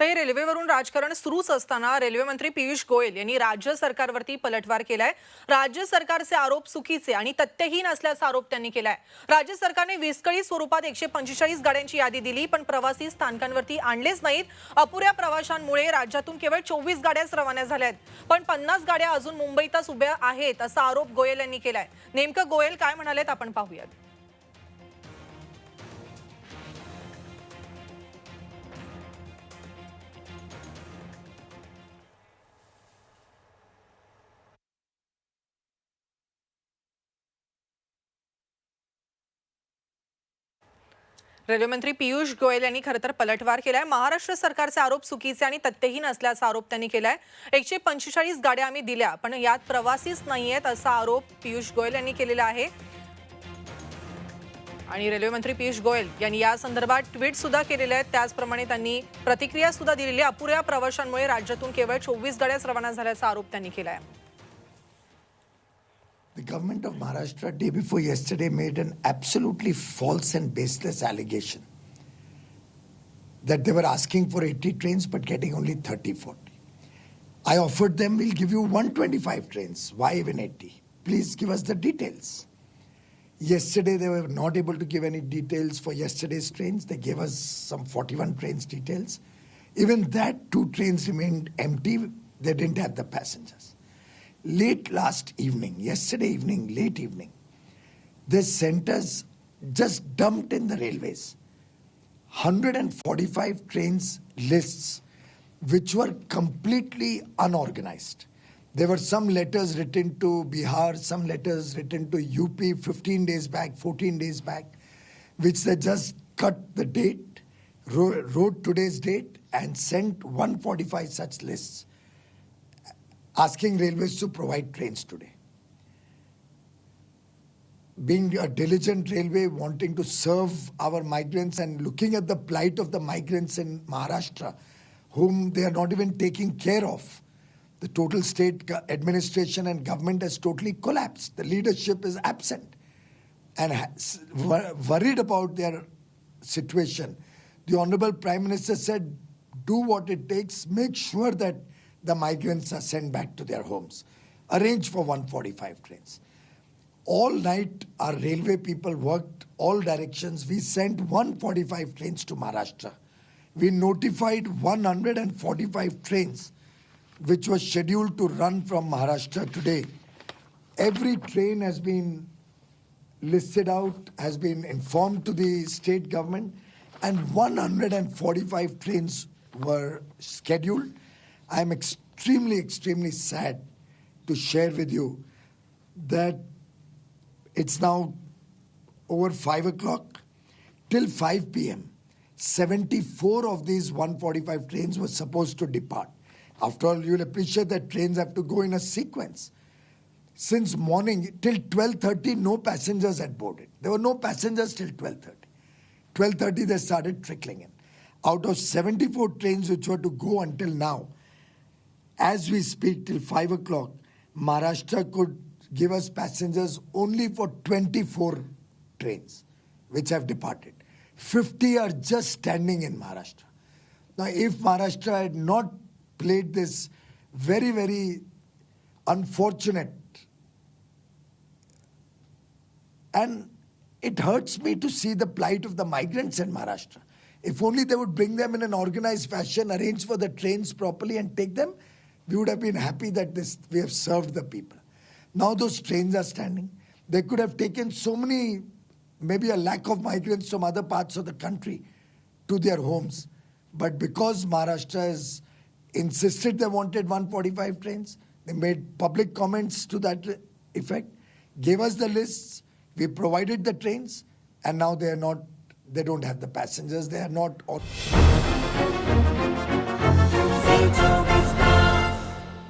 तर हे रेल्वेवरून राजकारण सुरूच असताना रेल्वे मंत्री पियुष गोयल यांनी राज्य सरकारवरती पलटवार केलाय। राज्य सरकारचे आरोप चुकीचे आणि तथ्यहीन असल्याचा आरोप त्यांनी केलाय। राज्य सरकारने विस्कळीत स्वरूपात 145 गाड्यांची यादी दिली, पण प्रवासी स्थानकांवरती आणलेच नाहीत। अपुऱ्या प्रवाशांमुळे राज्यातून केवळ 24 गाड्याच रवाना झाल्यात, पण 50 गाड्या अजून मुंबईतच उभ्या आहेत असा आरोप गोयल यांनी केलाय। नेमकं गोयल काय म्हणालेत आपण पाहूयात। रेल्वे मंत्री पियुष गोयल यांनी खरं तर पलटवार केलाय। महाराष्ट्र सरकारचे आरोप चुकीचे आणि तथ्यहीन असल्याचा आरोप त्यांनी केलाय। 145 गाड्या आम्ही दिल्या, पण यात प्रवासीच नाहीयेत असा आरोप पियुष गोयल यांनी केलेला आहे। आणि रेल्वे मंत्री पियुष गोयल यांनी या संदर्भात ट्विट सुद्धा केलेले आहेत। त्याचप्रमाणे त्यांनी प्रतिक्रिया सुद्धा दिलेली आहे। अपुऱ्या प्रवाशांमुळे राज्यातून केवळ 24 गाड्याच रवाना झाल्याचा आरोप त्यांनी केलाय। The government of Maharashtra day before yesterday made an absolutely false and baseless allegation that they were asking for 80 trains but getting only 30-40. I offered them, we'll give you 125 trains. Why even 80? Please give us the details. Yesterday they were not able to give any details for yesterday's trains. They gave us some 41 trains details. Even that 2 trains remained empty. They didn't have the passengers. Late last evening, yesterday evening, late evening, the centers just dumped in the railways 145 trains lists which were completely unorganized. There were some letters written to Bihar, some letters written to UP 15 days back, 14 days back, which they just cut the date, wrote today's date and sent 145 such lists, asking railways to provide trains today. Being a diligent railway, wanting to serve our migrants and looking at the plight of the migrants in Maharashtra, whom they are not even taking care of. The total state administration and government has totally collapsed. The leadership is absent and worried about their situation. The Honorable Prime Minister said, do what it takes, make sure that the migrants are sent back to their homes. Arrange for 145 trains. All night our railway people worked all directions. We sent 145 trains to Maharashtra. We notified 145 trains which was scheduled to run from Maharashtra today. Every train has been listed out, has been informed to the state government, and 145 trains were scheduled. I'm extremely sad to share with you that it's now over 5 o'clock. Till 5 p.m., 74 of these 145 trains were supposed to depart. After all, you'll appreciate that trains have to go in a sequence. Since morning till 12:30, no passengers had boarded. There were no passengers till 12:30. 12:30, they started trickling in. Out of 74 trains which were to go until now, as we speak till 5 o'clock, Maharashtra could give us passengers only for 24 trains which have departed. 50 are just standing in Maharashtra. Now, if Maharashtra had not played this very unfortunate, and it hurts me to see the plight of the migrants in Maharashtra. If only they would bring them in an organized fashion, arrange for the trains properly and take them, we would have been happy that we have served the people. Now those trains are standing. They could have taken so many, maybe a lack of migrants from other parts of the country to their homes. But because Maharashtra has insisted they wanted 145 trains, they made public comments to that effect, gave us the lists, we provided the trains, and now they don't have the passengers, they are not.